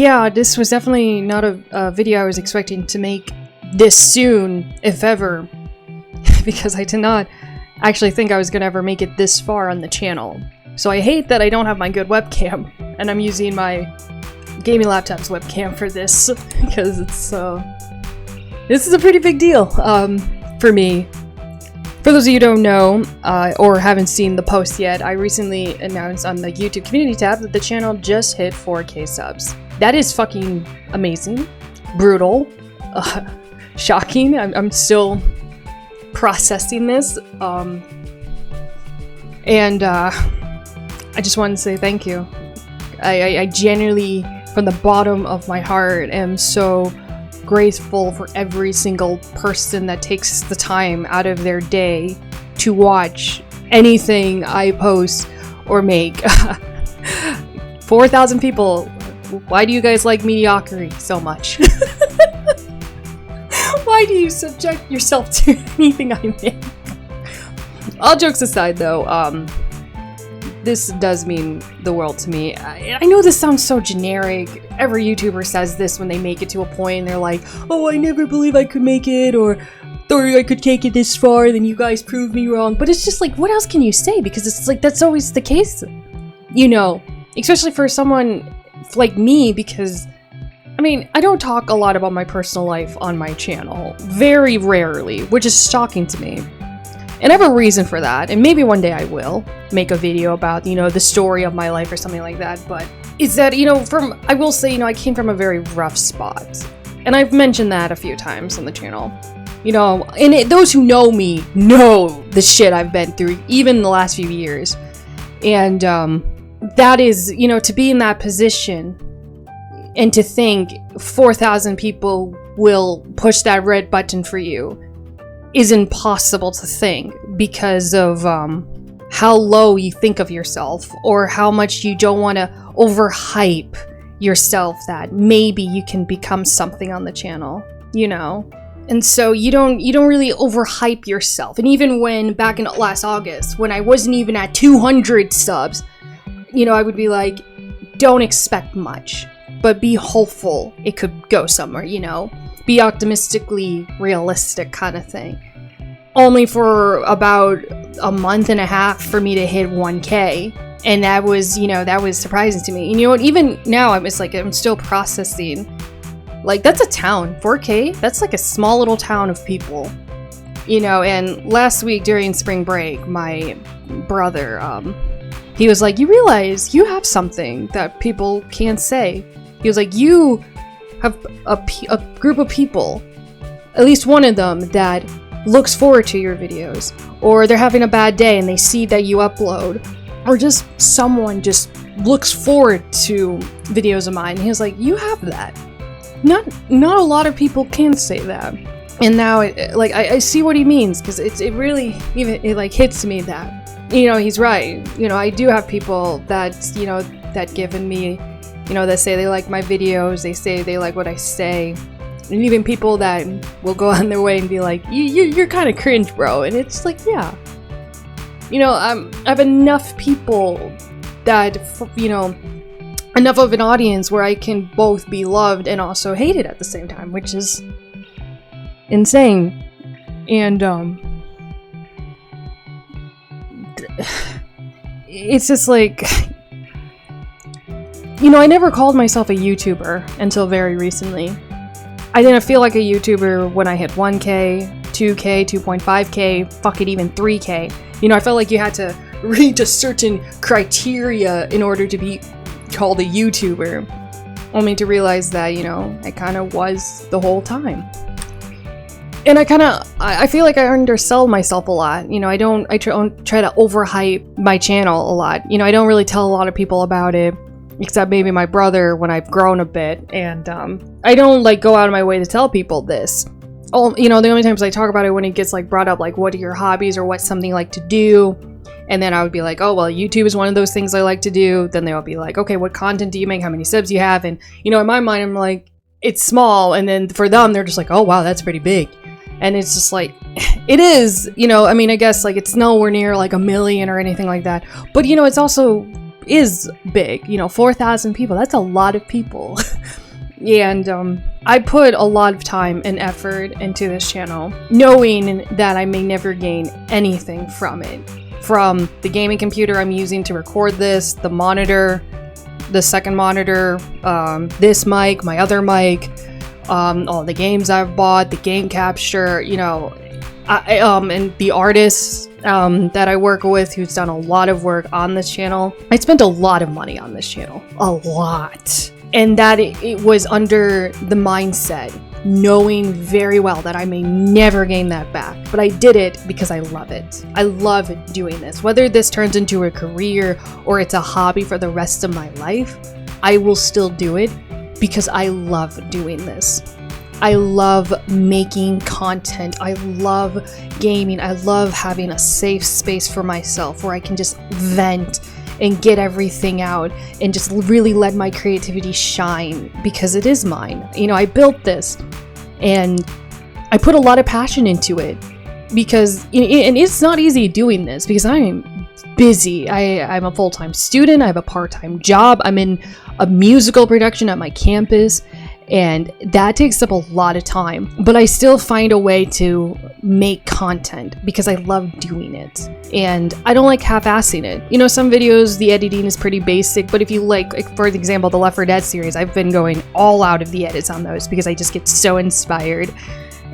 yeah, this was definitely not a video I was expecting to make this soon, if ever, because I did not actually think I was gonna ever make it this far on the channel. So I hate that I don't have my good webcam, and I'm using my gaming laptop's webcam for this, because it's, this is a pretty big deal, for me. For those of you who don't know, or haven't seen the post yet, I recently announced on the YouTube community tab that the channel just hit 4K subs. That is fucking amazing, brutal, shocking. I'm still processing this, and I just wanted to say thank you. I genuinely, from the bottom of my heart, am so grateful for every single person that takes the time out of their day to watch anything I post or make. 4,000 people. Why do you guys like mediocrity so much? Why do you subject yourself to anything I make? All jokes aside though, this does mean the world to me. I know this sounds so generic. Every YouTuber says this when they make it to a point and they're like, oh, I never believe I could make it, or I could take it this far, then you guys proved me wrong. But it's just like, what else can you say? Because it's like, that's always the case, you know, especially for someone like me, because I mean, I don't talk a lot about my personal life on my channel, very rarely, which is shocking to me. And I have a reason for that, and maybe one day I will make a video about, you know, the story of my life or something like that, but it's that, you know, I will say, you know, I came from a very rough spot, and I've mentioned that a few times on the channel, you know, and those who know me know the shit I've been through, even the last few years, and that is, you know, to be in that position, and to think 4,000 people will push that red button for you is impossible to think because of how low you think of yourself, or how much you don't want to overhype yourself that maybe you can become something on the channel, you know? And so you don't really overhype yourself. And even when back in last August, when I wasn't even at 200 subs, you know, I would be like, don't expect much, but be hopeful it could go somewhere, you know? Be optimistically realistic kind of thing. Only for about a month and a half for me to hit 1K. And that was, you know, that was surprising to me. And you know what, even now I'm still processing. Like, that's a town, 4K, that's like a small little town of people. You know, and last week during spring break, my brother, he was like, you realize you have something that people can't say. He was like, you have a group of people, at least one of them, that looks forward to your videos, or they're having a bad day and they see that you upload, or just someone just looks forward to videos of mine. He was like, you have that. Not a lot of people can say that. And now I see what he means, because it really even like hits me that, you know, he's right. You know, I do have people that, you know, that given me, you know, that say they like my videos, they say they like what I say, and even people that will go on their way and be like, you're kind of cringe, bro. And it's like, yeah, you know, I have enough people that, you know, enough of an audience where I can both be loved and also hated at the same time, which is insane. And it's just like, you know, I never called myself a YouTuber until very recently. I didn't feel like a YouTuber when I hit 1K, 2K, 2.5K, fuck it, even 3K. You know, I felt like you had to reach a certain criteria in order to be called a YouTuber. Only to realize that, you know, I kind of was the whole time. And I feel like I undersell myself a lot. You know, I try to overhype my channel a lot. You know, I don't really tell a lot of people about it, except maybe my brother when I've grown a bit, and I don't like go out of my way to tell people this. You know, the only times I talk about it when it gets like brought up, like, what are your hobbies or what's something you like to do, and then I would be like, oh well, YouTube is one of those things I like to do. Then they'll be like, okay, what content do you make, how many subs you have? And you know, in my mind I'm like, it's small, and then for them they're just like, oh wow, that's pretty big. And it's just like, it is, you know, I mean, I guess like it's nowhere near like 1 million or anything like that, but you know, it's also is big, you know, 4,000 people. That's a lot of people. And I put a lot of time and effort into this channel, knowing that I may never gain anything from it. From the gaming computer I'm using to record this, the monitor, the second monitor, this mic, my other mic, all the games I've bought, the game capture, you know, and the artists that I work with who's done a lot of work on this channel. I spent a lot of money on this channel, a lot. And that it was under the mindset, knowing very well that I may never gain that back. But I did it because I love it. I love doing this. Whether this turns into a career or it's a hobby for the rest of my life, I will still do it because I love doing this. I love making content. I love gaming. I love having a safe space for myself where I can just vent and get everything out and just really let my creativity shine because it is mine. You know, I built this and I put a lot of passion into it because, and it's not easy doing this because I'm busy. I'm a full-time student. I have a part-time job. I'm in a musical production at my campus, and that takes up a lot of time, but I still find a way to make content because I love doing it and I don't like half-assing it. You know, some videos the editing is pretty basic, but if you like for example the Left 4 Dead series, I've been going all out of the edits on those because I just get so inspired.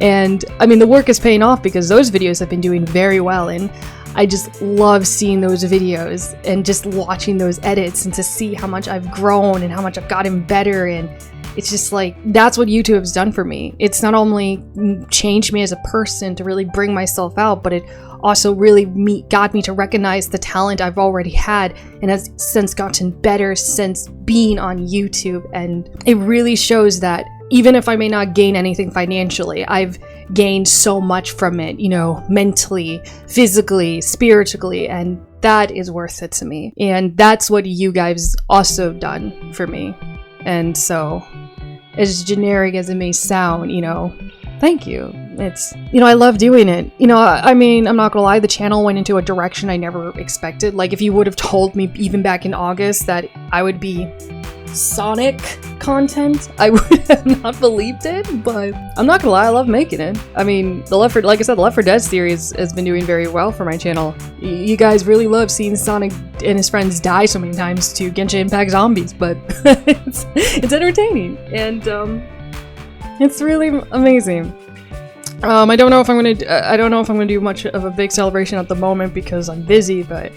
And I mean, the work is paying off because those videos have been doing very well, and I just love seeing those videos and just watching those edits and to see how much I've grown and how much I've gotten better. And it's just like, that's what YouTube has done for me. It's not only changed me as a person to really bring myself out, but it also really got me to recognize the talent I've already had and has since gotten better since being on YouTube. And it really shows that even if I may not gain anything financially, I've gained so much from it, you know, mentally, physically, spiritually, and that is worth it to me. And that's what you guys also done for me. And so, as generic as it may sound, you know, thank you. It's, you know, I love doing it. You know, I mean, I'm not gonna lie, the channel went into a direction I never expected. Like, if you would have told me even back in August that I would be Sonic content, I would have not believed it, but I'm not gonna lie, I love making it. I mean, like I said, the Left 4 Dead series has been doing very well for my channel. You guys really love seeing Sonic and his friends die so many times to Genshin Impact zombies, but it's entertaining, and it's really amazing. I don't know if I'm gonna do much of a big celebration at the moment because I'm busy, but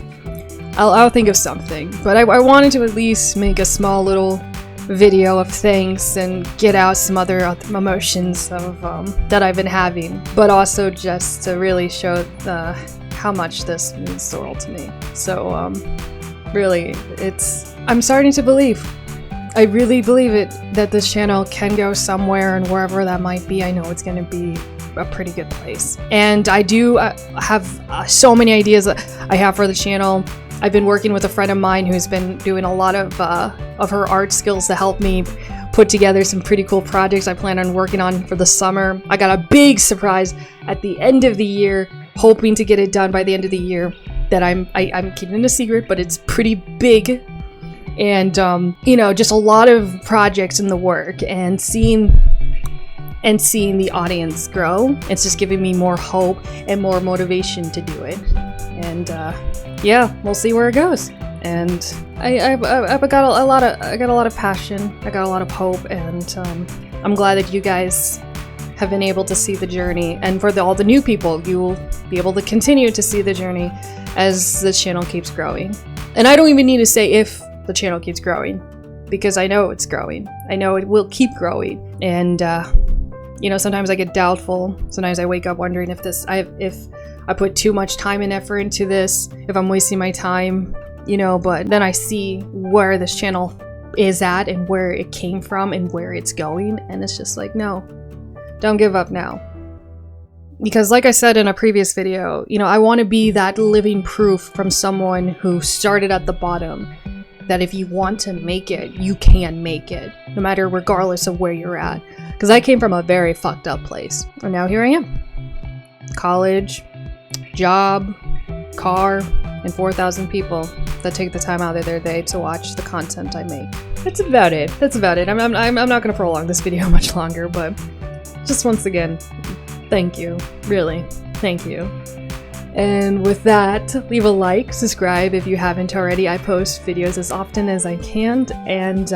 I'll think of something. But I wanted to at least make a small little video of thanks and get out some other emotions of that I've been having, but also just to really show how much this means the world to me. So really, I'm starting to believe. I really believe it, that this channel can go somewhere, and wherever that might be, I know it's going to be a pretty good place. And I do have so many ideas I have for the channel. I've been working with a friend of mine who's been doing a lot of her art skills to help me put together some pretty cool projects I plan on working on for the summer. I got a big surprise at the end of the year, hoping to get it done by the end of the year, that I'm keeping it a secret, but it's pretty big. And you know, just a lot of projects in the work, and seeing the audience grow, it's just giving me more hope and more motivation to do it. And yeah, we'll see where it goes. And I got a lot of passion, I got a lot of hope, and I'm glad that you guys have been able to see the journey. And for all the new people, you will be able to continue to see the journey as the channel keeps growing. And I don't even need to say if the channel keeps growing, because I know it's growing. I know it will keep growing. And you know, sometimes I get doubtful. Sometimes I wake up wondering if I put too much time and effort into this, if I'm wasting my time, you know. But then I see where this channel is at and where it came from and where it's going, and it's just like, no, don't give up now. Because like I said in a previous video, you know, I want to be that living proof from someone who started at the bottom, that if you want to make it, you can make it, no matter, regardless of where you're at. Because I came from a very fucked up place, and now here I am. College, job, car, and 4,000 people. that take the time out of their day to watch the content I make. That's about it. That's about it. I'm not gonna prolong this video much longer, but just once again, thank you. Really, thank you. And with that, leave a like, subscribe if you haven't already. I post videos as often as I can, and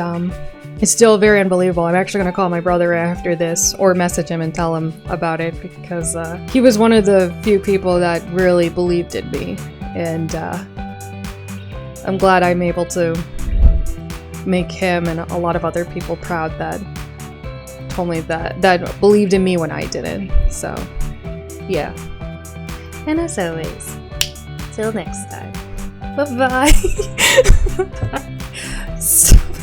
it's still very unbelievable. I'm actually going to call my brother after this, or message him and tell him about it, because he was one of the few people that really believed in me, and I'm glad I'm able to make him and a lot of other people proud that told me that believed in me when I didn't. So, yeah. And as always, till next time. Bye-bye. Bye.